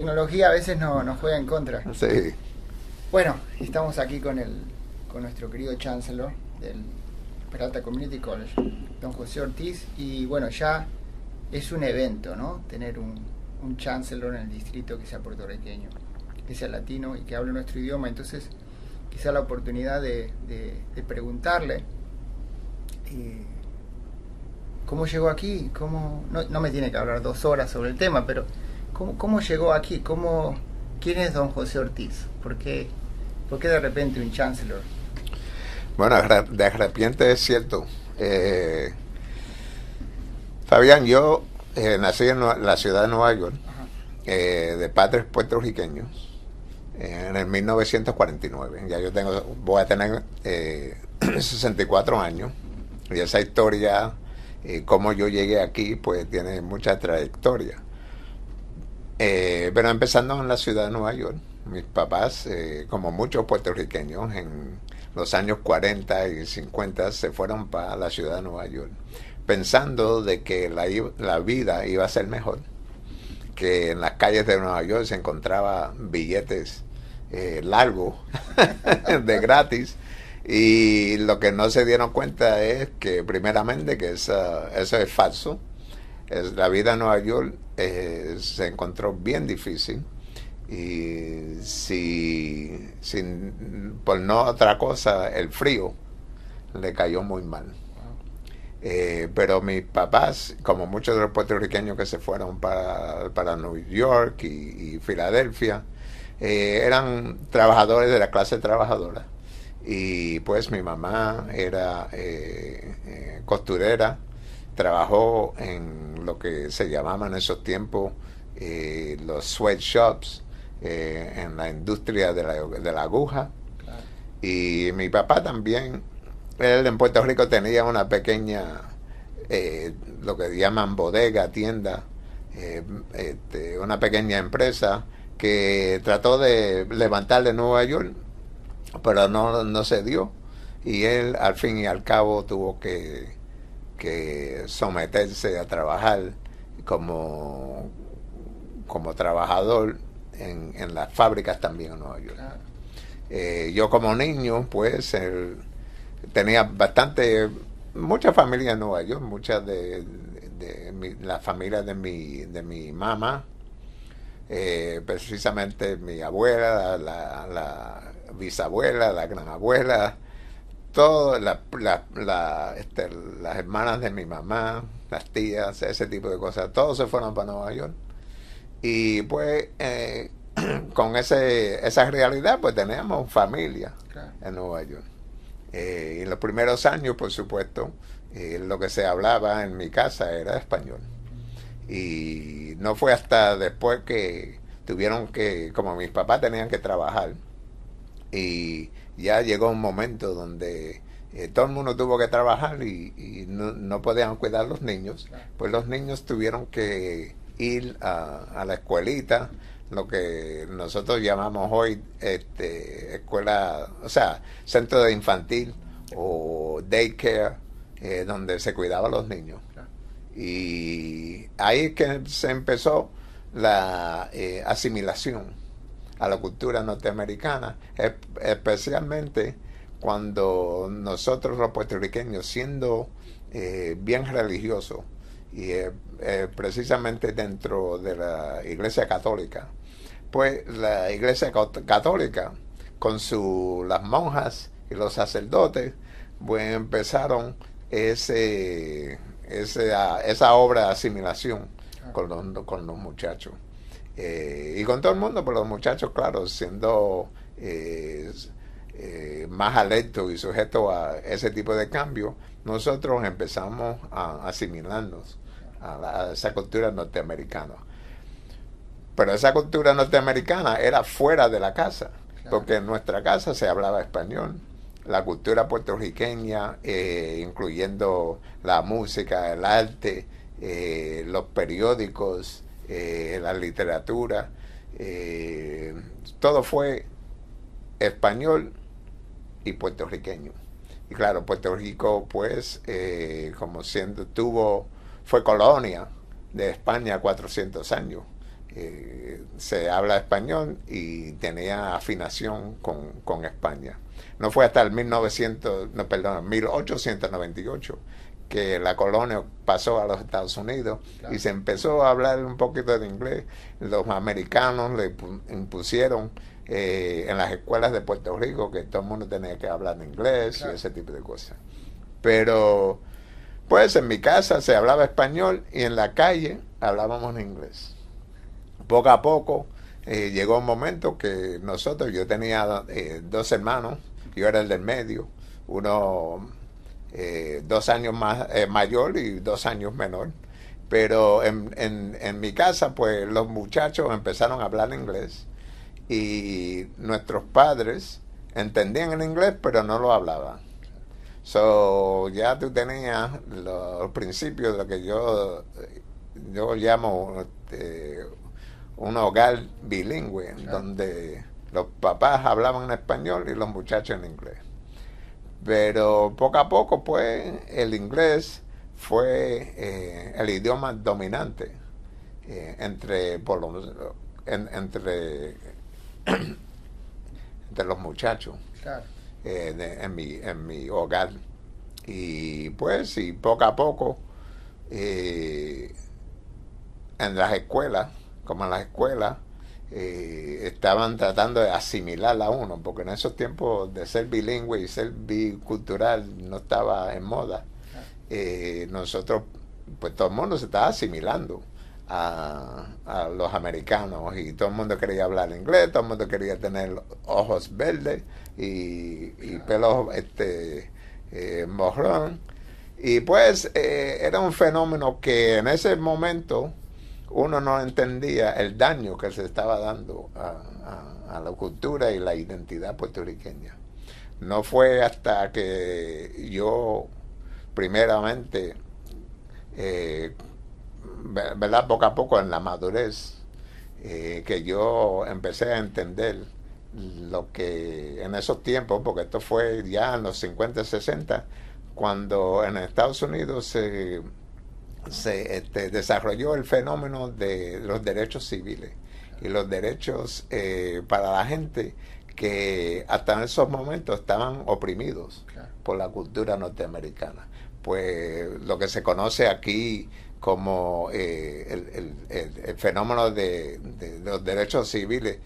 Tecnología a veces nos juega en contra. Sí. Bueno, estamos aquí con nuestro querido Chancellor del Peralta Community College, don José Ortiz, y bueno, ya es un evento, ¿no? Tener un Chancellor en el distrito que sea puertorriqueño, que sea latino y que hable nuestro idioma. Entonces, quizá la oportunidad de preguntarle cómo llegó aquí, no me tiene que hablar 2 horas sobre el tema, pero cómo llegó aquí, quién es don José Ortiz, por qué de repente un Chancellor. Bueno, de repente es cierto. Fabián, yo nací en la ciudad de Nueva York, Ajá. de padres puertorriqueños, en el 1949. Ya voy a tener 64 años, y esa historia, cómo yo llegué aquí, pues tiene mucha trayectoria. Pero empezando en la ciudad de Nueva York, mis papás, como muchos puertorriqueños, en los años 40 y 50 se fueron para la ciudad de Nueva York, pensando de que la vida iba a ser mejor, que en las calles de Nueva York se encontraba billetes largos de gratis, y lo que no se dieron cuenta es que primeramente que eso es falso. La vida en Nueva York se encontró bien difícil, y por no otra cosa, el frío le cayó muy mal. Pero mis papás, como muchos de los puertorriqueños que se fueron para New York y Filadelfia, eran trabajadores de la clase trabajadora. Y pues mi mamá era costurera, trabajó en lo que se llamaban en esos tiempos los sweatshops, en la industria de la aguja. Claro. Y mi papá también, él en Puerto Rico tenía una pequeña, lo que llaman bodega, tienda, una pequeña empresa que trató de levantar de Nueva York, pero no se dio. Y él al fin y al cabo tuvo que someterse a trabajar como trabajador en las fábricas también en Nueva York. Claro. Yo como niño, pues, tenía mucha familia en Nueva York, muchas de la familia de mi mamá, precisamente mi abuela, la bisabuela, la gran abuela, todas las hermanas de mi mamá, las tías, ese tipo de cosas, todos se fueron para Nueva York. Y pues con esa realidad, pues teníamos familia. Claro. En Nueva York. En los primeros años, por supuesto, lo que se hablaba en mi casa era español. Y no fue hasta después que como mis papás tenían que trabajar, y ya llegó un momento donde todo el mundo tuvo que trabajar, y no podían cuidar a los niños, pues los niños tuvieron que ir a la escuelita, lo que nosotros llamamos hoy escuela, o sea, centro de infantil o daycare, donde se cuidaba a los niños. Y ahí es que se empezó la asimilación a la cultura norteamericana, especialmente cuando nosotros los puertorriqueños, siendo bien religiosos, y precisamente dentro de la Iglesia Católica, pues la Iglesia Católica con las monjas y los sacerdotes, pues empezaron esa obra de asimilación con los muchachos, y con todo el mundo, pero los muchachos, claro, siendo más alertos y sujetos a ese tipo de cambio, nosotros empezamos a asimilarnos a esa cultura norteamericana. Pero esa cultura norteamericana era fuera de la casa, porque en nuestra casa se hablaba español. La cultura puertorriqueña, incluyendo la música, el arte, los periódicos, la literatura, todo fue español y puertorriqueño. Y claro, Puerto Rico, pues, como fue colonia de España 400 años. se habla español y tenía afinación con España. No fue hasta el 1898 que la colonia pasó a los Estados Unidos, claro, y se empezó a hablar un poquito de inglés. Los americanos le impusieron en las escuelas de Puerto Rico que todo el mundo tenía que hablar inglés, claro, y ese tipo de cosas. Pero pues en mi casa se hablaba español y en la calle hablábamos inglés. Poco a poco llegó un momento que yo tenía 2 hermanos, yo era el del medio, uno 2 años más mayor y 2 años menor, pero en mi casa pues los muchachos empezaron a hablar inglés y nuestros padres entendían el inglés pero no lo hablaban. So ya tú tenías los principios de lo que yo llamo un hogar bilingüe, claro, donde los papás hablaban en español y los muchachos en inglés. Pero poco a poco, pues, el inglés fue el idioma dominante entre los muchachos, claro, en mi hogar. Y pues, y poco a poco, en las escuelas, estaban tratando de asimilar a uno, porque en esos tiempos de ser bilingüe y ser bicultural no estaba en moda. Nosotros, pues todo el mundo se estaba asimilando a los americanos y todo el mundo quería hablar inglés, todo el mundo quería tener ojos verdes y pelo morrón. Y pues era un fenómeno que en ese momento uno no entendía el daño que se estaba dando a la cultura y la identidad puertorriqueña. No fue hasta que yo, primeramente, ¿verdad? Poco a poco en la madurez, que yo empecé a entender lo que en esos tiempos, porque esto fue ya en los 50, 60, cuando en Estados Unidos se desarrolló el fenómeno de los derechos civiles y los derechos para la gente que hasta en esos momentos estaban oprimidos, claro, por la cultura norteamericana. Pues lo que se conoce aquí como el fenómeno de los derechos civiles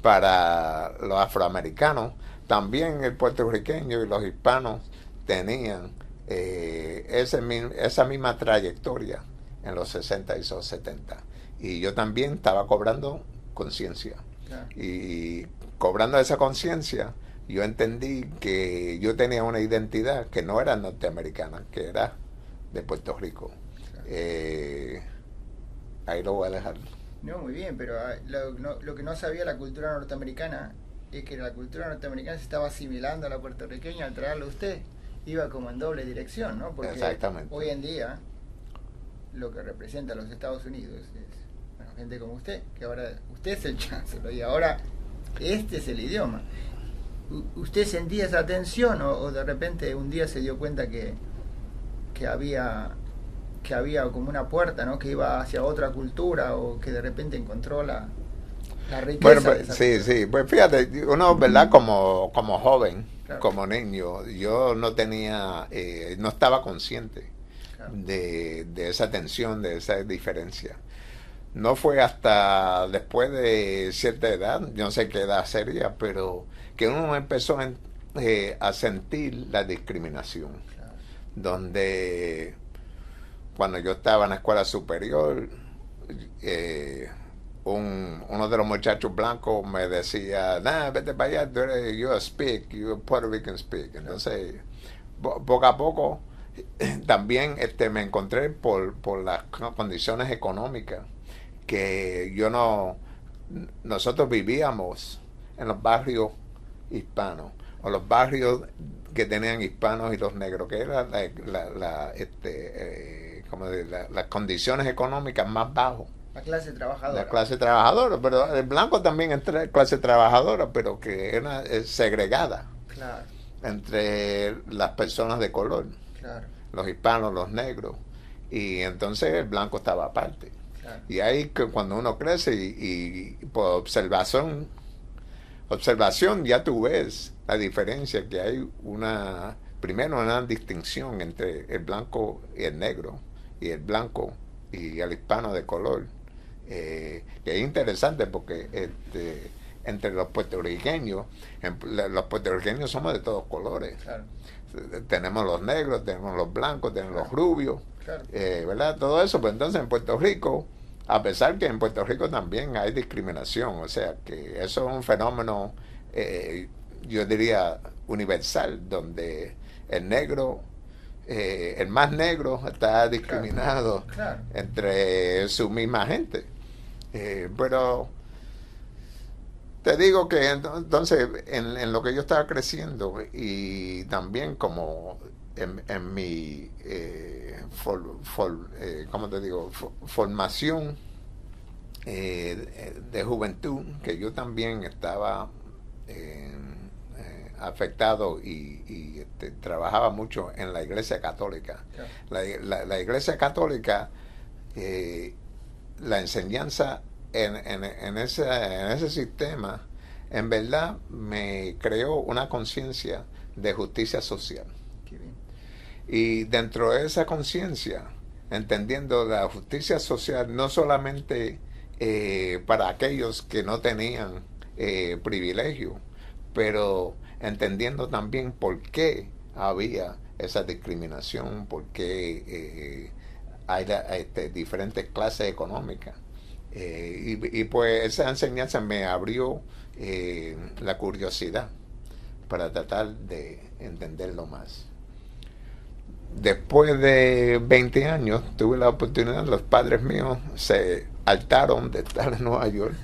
para los afroamericanos, también el puertorriqueño y los hispanos tenían esa misma trayectoria en los 60 y los 70. Y yo también estaba cobrando conciencia. Claro. Y cobrando esa conciencia, yo entendí que yo tenía una identidad que no era norteamericana, que era de Puerto Rico. Claro. Ahí lo voy a dejar. No, muy bien, pero lo que no sabía la cultura norteamericana es que la cultura norteamericana se estaba asimilando a la puertorriqueña al traerlo a usted. Iba como en doble dirección, ¿no? Porque hoy en día lo que representa a los Estados Unidos es, bueno, gente como usted, que ahora usted es el chancellor y ahora este es el idioma. ¿Usted sentía esa tensión o de repente un día se dio cuenta que había como una puerta, ¿no? Que iba hacia otra cultura o que de repente encontró la riqueza? Bueno, pues, sí, pues fíjate, uno, ¿verdad? Como joven, claro, como niño, yo no tenía, no estaba consciente, claro, de esa tensión, de esa diferencia. No fue hasta después de cierta edad, yo no sé qué edad sería, pero que uno empezó a sentir la discriminación, claro, donde cuando yo estaba en la escuela superior, uno de los muchachos blancos me decía, vete para allá, you Puerto Rican speak. Entonces, poco a poco, también me encontré por las condiciones económicas que nosotros vivíamos en los barrios hispanos, o los barrios que tenían hispanos y los negros, que eran las condiciones económicas más bajas. La clase trabajadora. La clase trabajadora, pero el blanco también entra clase trabajadora, pero que era segregada, claro, entre las personas de color, claro, los hispanos, los negros, y entonces el blanco estaba aparte. Claro. Y ahí que cuando uno crece y por observación ya tú ves la diferencia, que hay primero una distinción entre el blanco y el negro, y el blanco y el hispano de color, que es interesante porque entre los puertorriqueños somos de todos colores. Claro. Tenemos los negros, tenemos los blancos, tenemos Claro. los rubios, Claro. ¿verdad? Todo eso, pues entonces en Puerto Rico, a pesar que en Puerto Rico también hay discriminación, o sea que eso es un fenómeno, yo diría, universal, donde el negro, el más negro está discriminado, Claro. entre su misma gente. Pero te digo que entonces en lo que yo estaba creciendo, y también como en mi ¿cómo te digo? Formación de juventud, que yo también estaba afectado y trabajaba mucho en la Iglesia Católica. Claro. La Iglesia Católica, la enseñanza en ese sistema, en verdad me creó una conciencia de justicia social. Qué bien. Y dentro de esa conciencia, entendiendo la justicia social no solamente para aquellos que no tenían privilegio, pero entendiendo también por qué había esa discriminación, por qué hay diferentes clases económicas. Y pues esa enseñanza me abrió la curiosidad para tratar de entenderlo más. Después de 20 años tuve la oportunidad, los padres míos se hartaron de estar en Nueva York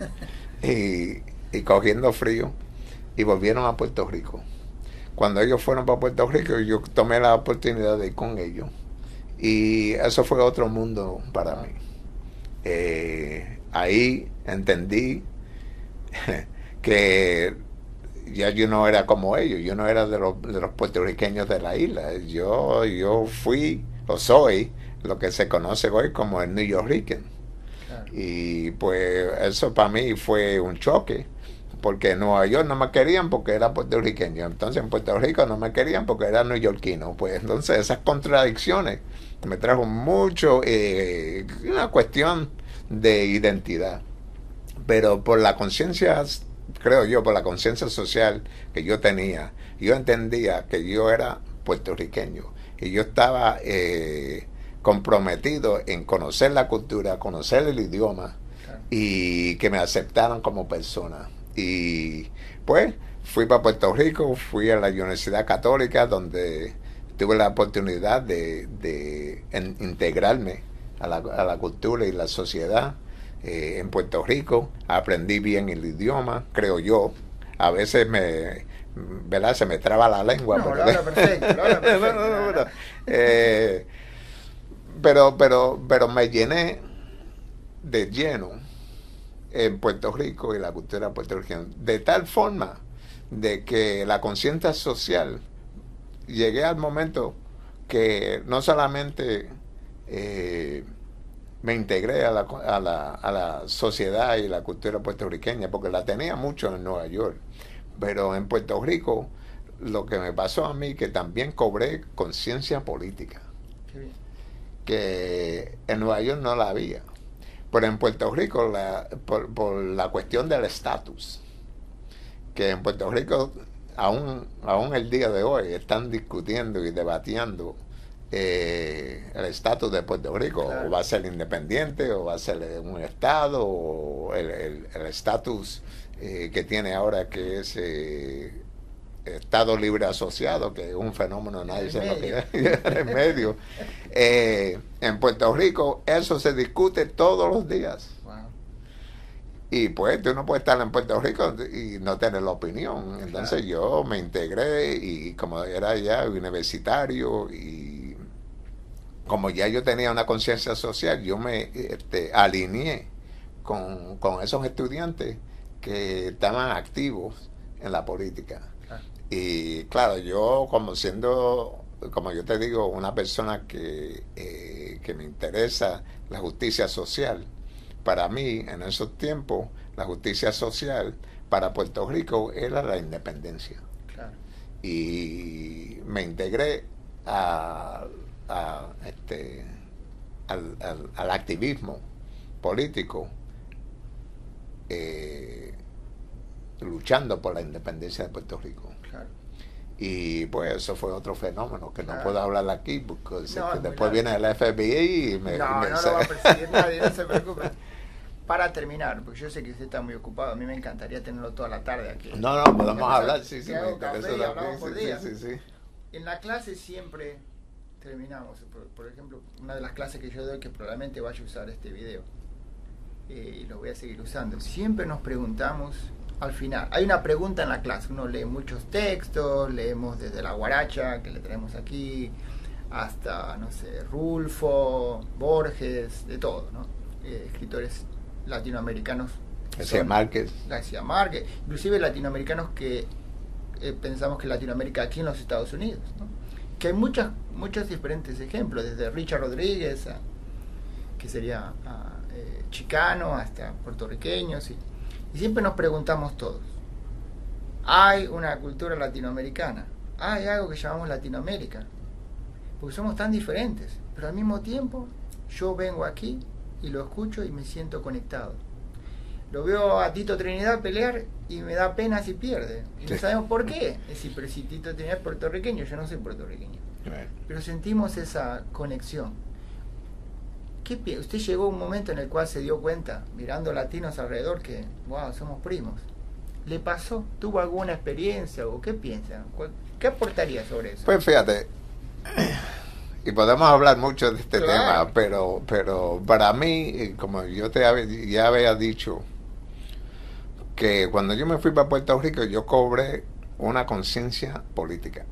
y cogiendo frío, y volvieron a Puerto Rico. Cuando ellos fueron para Puerto Rico, yo tomé la oportunidad de ir con ellos, y eso fue otro mundo para mí. Ahí entendí que ya yo no era como ellos, yo no era de los puertorriqueños de la isla, yo fui o soy lo que se conoce hoy como el New Yorker. Claro. Y pues eso para mí fue un choque, porque en Nueva York no me querían porque era puertorriqueño, entonces en Puerto Rico no me querían porque era neoyorquino. Pues entonces esas contradicciones me trajo mucho, una cuestión de identidad, pero por la conciencia, creo yo, por la conciencia social que yo tenía, yo entendía que yo era puertorriqueño, y yo estaba comprometido en conocer la cultura, conocer el idioma, Claro. y que me aceptaran como persona. Y pues fui para Puerto Rico, fui a la Universidad Católica, donde tuve la oportunidad de integrarme a la cultura y la sociedad. En Puerto Rico aprendí bien el idioma, creo yo. A veces ¿verdad? Se me traba la lengua. No, lo habla perfecto, lo habla perfecto. Pero me llené de lleno en Puerto Rico y la cultura puertorriqueña, de tal forma de que la conciencia social, llegué al momento que no solamente me integré a la sociedad y la cultura puertorriqueña, porque la tenía mucho en Nueva York, pero en Puerto Rico lo que me pasó a mí, que también cobré conciencia política, Qué bien. que en Nueva York no la había, pero en Puerto Rico por la cuestión del estatus, que en Puerto Rico aún el día de hoy están discutiendo y debatiendo el estatus de Puerto Rico. Claro. O va a ser independiente, o va a ser un estado, o el estatus que tiene ahora, que es Estado Libre Asociado, que es un fenómeno, nadie sabe lo que es en el medio. En Puerto Rico eso se discute todos los días. Wow. Y pues tú no puedes estar en Puerto Rico y no tener la opinión. Entonces yo me integré, y como era ya universitario, y como ya yo tenía una conciencia social, yo me alineé con esos estudiantes que estaban activos en la política. Y claro, yo como yo te digo, una persona que me interesa la justicia social, para mí, en esos tiempos, la justicia social para Puerto Rico era la independencia. Claro. Y me integré a, al activismo político, luchando por la independencia de Puerto Rico. Claro. Y pues eso fue otro fenómeno que no Claro. puedo hablar aquí porque No, después viene el FBI y no lo va a perseguir nadie, no se preocupe. Para terminar, porque yo sé que usted está muy ocupado, a mí me encantaría tenerlo toda la tarde aquí. No, podemos hablar, sí, Que me hago interesa café y también, hablamos por día. sí. En la clase siempre terminamos, por ejemplo, una de las clases que yo doy, que probablemente vaya a usar este video, y lo voy a seguir usando, siempre nos preguntamos al final, hay una pregunta en la clase, uno lee muchos textos, leemos desde la guaracha que le traemos aquí, hasta, no sé, Rulfo, Borges, de todo, ¿no? Escritores latinoamericanos. García Márquez. García Márquez, inclusive latinoamericanos que pensamos que Latinoamérica aquí en los Estados Unidos, ¿no? Que hay muchos diferentes ejemplos, desde Richard Rodríguez, que sería chicano, hasta puertorriqueños, y siempre nos preguntamos todos, ¿hay una cultura latinoamericana? ¿Hay algo que llamamos Latinoamérica? Porque somos tan diferentes, pero al mismo tiempo yo vengo aquí y lo escucho y me siento conectado. Lo veo a Tito Trinidad pelear y me da pena si pierde. Y no sabemos por qué. Es decir, pero si Tito Trinidad es puertorriqueño, yo no soy puertorriqueño. Pero sentimos esa conexión. Usted llegó a un momento en el cual se dio cuenta, mirando latinos alrededor, que, wow, somos primos. ¿Le pasó? ¿Tuvo alguna experiencia? ¿O qué piensa? ¿Qué aportaría sobre eso? Pues fíjate, y podemos hablar mucho de este Claro. tema, pero para mí, como yo ya había dicho, que cuando yo me fui para Puerto Rico, yo cobré una conciencia política.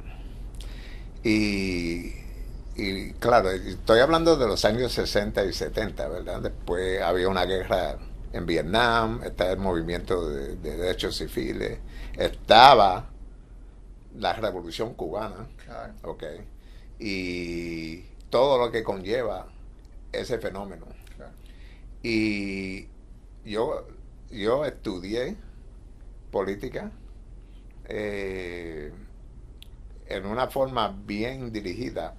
Y claro, estoy hablando de los años 60 y 70, ¿verdad? Después había una guerra en Vietnam, estaba el movimiento de derechos civiles, estaba la Revolución Cubana, Claro. ¿okay? Y todo lo que conlleva ese fenómeno. Claro. Y yo estudié política en una forma bien dirigida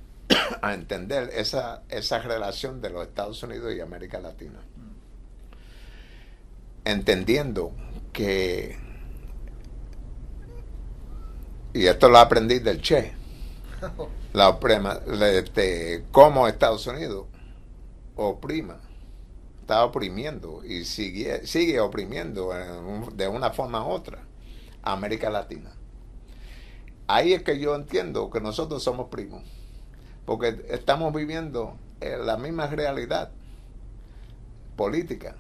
a entender esa relación de los Estados Unidos y América Latina. Entendiendo que, y esto lo aprendí del Che, cómo Estados Unidos está oprimiendo y sigue oprimiendo de una forma u otra a América Latina. Ahí es que yo entiendo que nosotros somos primos, porque estamos viviendo la misma realidad política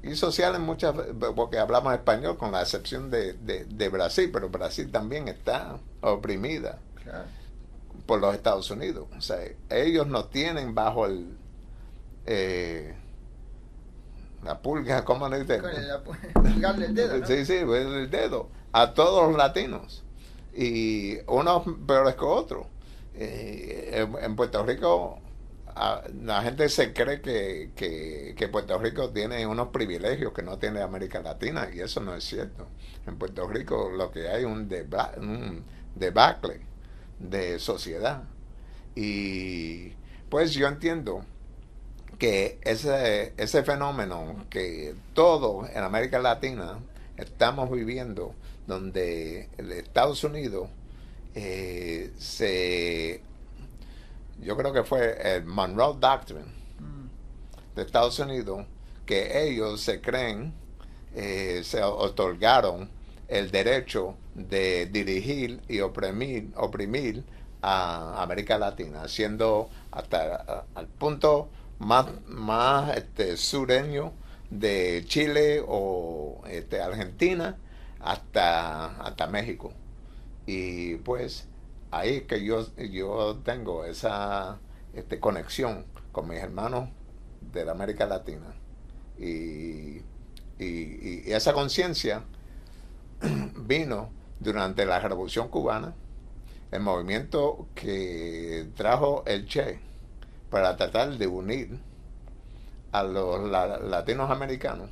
y social en muchas, porque hablamos español con la excepción de Brasil, pero Brasil también está oprimida. Claro. Por los Estados Unidos. O sea, ellos nos tienen bajo la pulga, ¿cómo le dicen? Pulgarle el dedo, ¿no? Sí, el dedo a todos los latinos, y unos peores que otros. En Puerto Rico la gente se cree que Puerto Rico tiene unos privilegios que no tiene América Latina, y eso no es cierto. En Puerto Rico lo que hay es un debacle de sociedad, y pues yo entiendo que ese fenómeno que todos en América Latina estamos viviendo, donde el Estados Unidos yo creo que fue el Monroe Doctrine de Estados Unidos, que ellos se creen, se otorgaron el derecho de dirigir y oprimir a América Latina, siendo hasta al punto más sureño de Chile o Argentina hasta México. Y pues ahí es que yo tengo esa conexión con mis hermanos de la América Latina, y esa conciencia vino durante la Revolución Cubana, el movimiento que trajo el Che para tratar de unir a los latinos americanos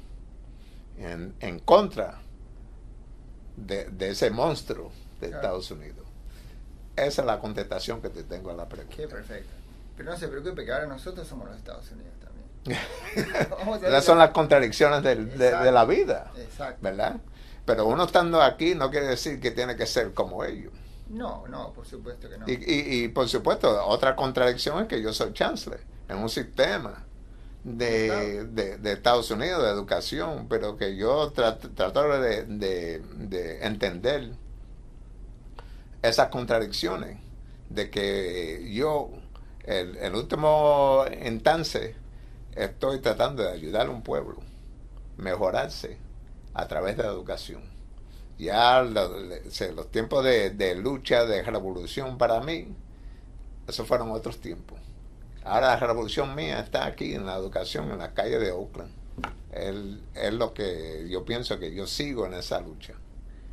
en contra de ese monstruo de Estados Unidos. Esa es la contestación que te tengo a la pregunta. Qué perfecto. Pero no se preocupe que ahora nosotros somos los Estados Unidos también. Esas son las contradicciones de la vida. Exacto. ¿Verdad? Pero uno estando aquí no quiere decir que tiene que ser como ellos. No, por supuesto que no. Y por supuesto, otra contradicción es que yo soy chancellor en un sistema de Estados Unidos de educación, pero que yo trato de entender esas contradicciones, de que yo, el último instancia, estoy tratando de ayudar a un pueblo mejorarse a través de la educación. Ya los tiempos de lucha, de revolución para mí, esos fueron otros tiempos. Ahora la revolución mía está aquí en la educación, en la calle de Oakland. Es lo que yo pienso, que yo sigo en esa lucha.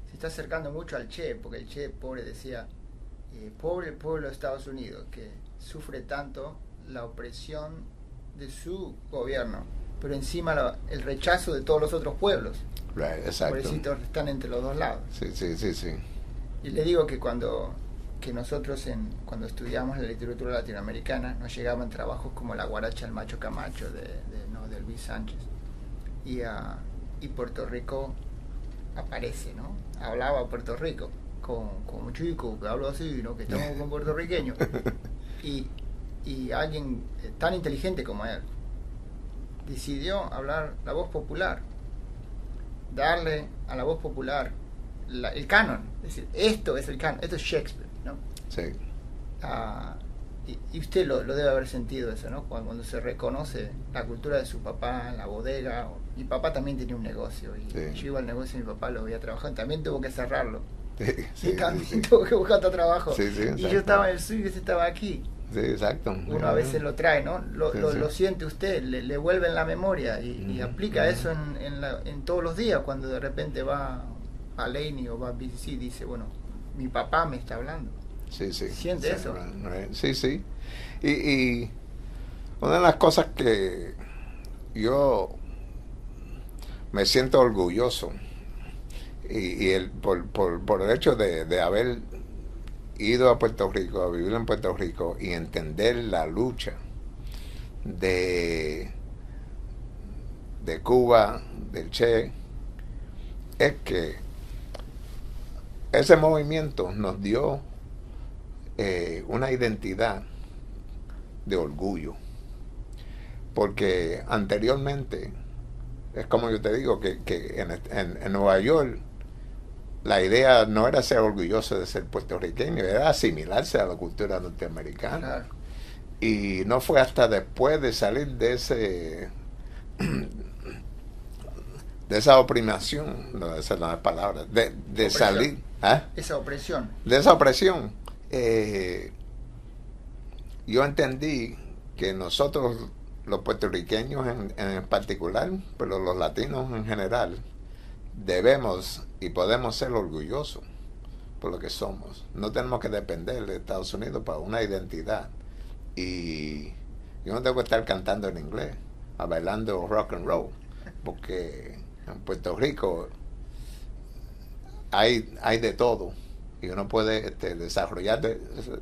Se está acercando mucho al Che, porque el Che, pobre, decía, pobre el pueblo de Estados Unidos, que sufre tanto la opresión de su gobierno, pero encima el rechazo de todos los otros pueblos. Right, exacto. Pobrecitos están entre los dos lados. Sí. Y le digo que cuando cuando estudiamos la literatura latinoamericana nos llegaban trabajos como La guaracha del macho Camacho de Luis Sánchez, y Puerto Rico aparece, ¿no? Hablaba Puerto Rico como chico que hablo así, ¿no? Que estamos con puertorriqueños, y alguien tan inteligente como él decidió hablar la voz popular, darle a la voz popular el canon, es decir, esto es el canon, esto es Shakespeare, ¿no? Sí. Y usted lo debe haber sentido eso, ¿no? Cuando se reconoce la cultura de su papá en la bodega. Mi papá también tenía un negocio, y yo iba al negocio de mi papá, lo veía trabajando, también tuvo que cerrarlo. Y también tuvo que buscar otro trabajo. Y yo estaba en el suyo y usted estaba aquí. Sí, exacto. Uno a veces lo trae, ¿no? Lo siente usted, le vuelve en la memoria, y aplica eso en todos los días. Cuando de repente va a Laney o va a BCC, dice, bueno, mi papá me está hablando. Sí. ¿Siente eso? Right. Sí. Y una de las cosas que yo me siento orgulloso, por el hecho de haber ido a Puerto Rico, a vivir en Puerto Rico y entender la lucha de Cuba, del Che, es que ese movimiento nos dio una identidad de orgullo, porque anteriormente, es como yo te digo, que en Nueva York la idea no era ser orgulloso de ser puertorriqueño, era asimilarse a la cultura norteamericana. Claro. Y no fue hasta después de salir de esa opresión, no, esa no es la palabra, de salir, esa opresión, de esa opresión, yo entendí que nosotros, los puertorriqueños en particular, pero los latinos en general, debemos y podemos ser orgullosos por lo que somos. No tenemos que depender de Estados Unidos para una identidad. Y yo no tengo que estar cantando en inglés, bailando rock and roll, porque en Puerto Rico hay de todo, y uno puede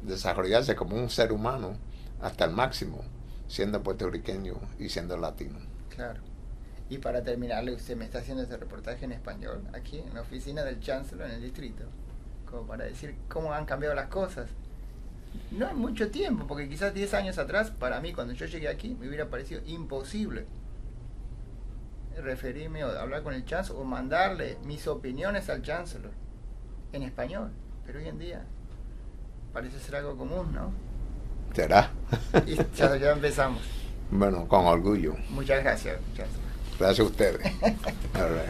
desarrollarse como un ser humano hasta el máximo, siendo puertorriqueño y siendo latino. Claro. Y para terminarle, usted me está haciendo este reportaje en español, aquí en la oficina del Chancellor en el distrito, como para decir cómo han cambiado las cosas. No en mucho tiempo, porque quizás 10 años atrás, para mí, cuando yo llegué aquí, me hubiera parecido imposible referirme o hablar con el Chancellor o mandarle mis opiniones al Chancellor en español. Pero hoy en día parece ser algo común, ¿no? ¿Será? Y ya empezamos. Bueno, con orgullo. Muchas gracias, Chancellor. Gracias a ustedes. All right.